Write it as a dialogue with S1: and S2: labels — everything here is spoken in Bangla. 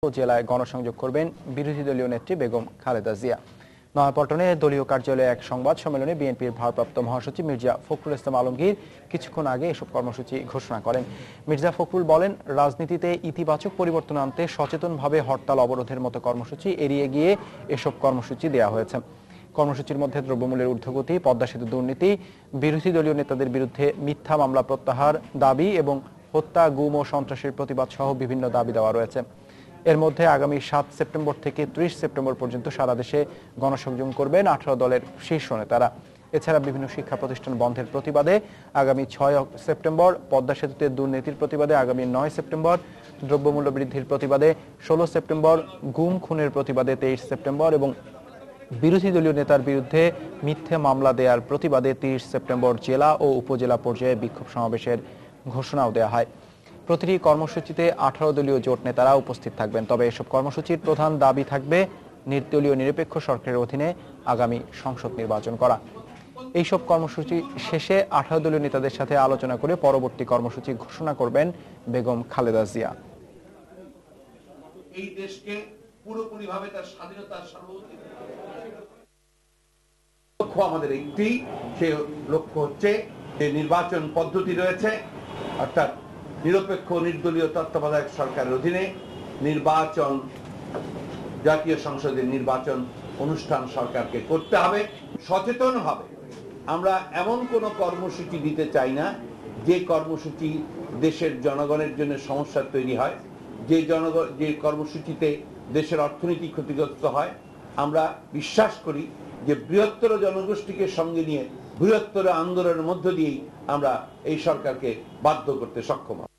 S1: জেলায় গণসংযোগ করবেন বিরোধী দলীয় নেত্রী বেগম খালেদা জিয়া। নয়াপল্টনে দলীয় কার্যালয়ে এক সংবাদ সম্মেলনে বিএনপির ভারপ্রাপ্ত মহাসচিব মির্জা ফখরুল ইসলাম আলমগীর কিছুক্ষণ আগে এসব কর্মসূচি ঘোষণা করেন। মির্জা ফখরুল বলেন, রাজনীতিতে ইতিবাচক পরিবর্তন আনতে সচেতনভাবে হরতাল অবরোধের মতো কর্মসূচি এড়িয়ে গিয়ে এসব কর্মসূচি দেওয়া হয়েছে। কর্মসূচির মধ্যে দ্রব্যমূল্যের ঊর্ধ্বগতি, পদ্মা সেতু দুর্নীতি, বিরোধী দলীয় নেতাদের বিরুদ্ধে মিথ্যা মামলা প্রত্যাহার দাবি এবং হত্যা, গুম ও সন্ত্রাসের প্রতিবাদ সহ বিভিন্ন দাবি দেওয়া রয়েছে। এর মধ্যে আগামী 7 সেপ্টেম্বর থেকে 30 সেপ্টেম্বর পর্যন্ত সারা দেশে গণসংযোগ করবেন 18 দলের শীর্ষ নেতারা। এছাড়া বিভিন্ন শিক্ষা প্রতিষ্ঠান বন্ধের প্রতিবাদে আগামী 6 সেপ্টেম্বর, পদ্মা সেতুতে দুর্নীতির প্রতিবাদে আগামী 9 সেপ্টেম্বর, দ্রব্যমূল্য বৃদ্ধির প্রতিবাদে 16 সেপ্টেম্বর, গুম খুনের প্রতিবাদে 23 সেপ্টেম্বর এবং বিরোধী দলীয় নেতার বিরুদ্ধে মিথ্যে মামলা দেওয়ার প্রতিবাদে 30 সেপ্টেম্বর জেলা ও উপজেলা পর্যায়ে বিক্ষোভ সমাবেশের ঘোষণাও দেওয়া হয়। প্রতিটি কর্মসূচিতে 18 দলীয় জোট নেতারা উপস্থিত থাকবেন। তবে এসব কর্মসূচির প্রধান দাবি থাকবে নির্দলীয় নিরপেক্ষ সরকারের অধীনে আগামী সংসদ নির্বাচন করা। এইসব কর্মসূচি শেষে 18 দলীয় নেতাদের সাথে আলোচনা করে পরবর্তী কর্মসূচি ঘোষণা করবেন বেগম খালেদা জিয়া।
S2: এই দেশকে পুরোপুরিভাবে তার স্বাধীনতার সার্বভৌমত্ব লক্ষ্য আমাদের একটি, সে লক্ষ্য হচ্ছে যে নির্বাচন পদ্ধতি রয়েছে, অর্থাৎ নিরপেক্ষ নির্দলীয় তত্ত্বাবধায়ক সরকারের অধীনে নির্বাচন, জাতীয় সংসদের নির্বাচন অনুষ্ঠান সরকারকে করতে হবে। সচেতন হবে আমরা এমন কোন কর্মসূচি দিতে চাই না যে কর্মসূচি দেশের জনগণের জন্য সমস্যা তৈরি হয়, যে কর্মসূচিতে দেশের অর্থনীতি ক্ষতিগ্রস্ত হয়। আমরা বিশ্বাস করি যে বৃহত্তর জনগোষ্ঠীকে সঙ্গে নিয়ে বৃহত্তর আন্দোলনের মধ্য দিয়েই আমরা এই সরকারকে বাধ্য করতে সক্ষম হব।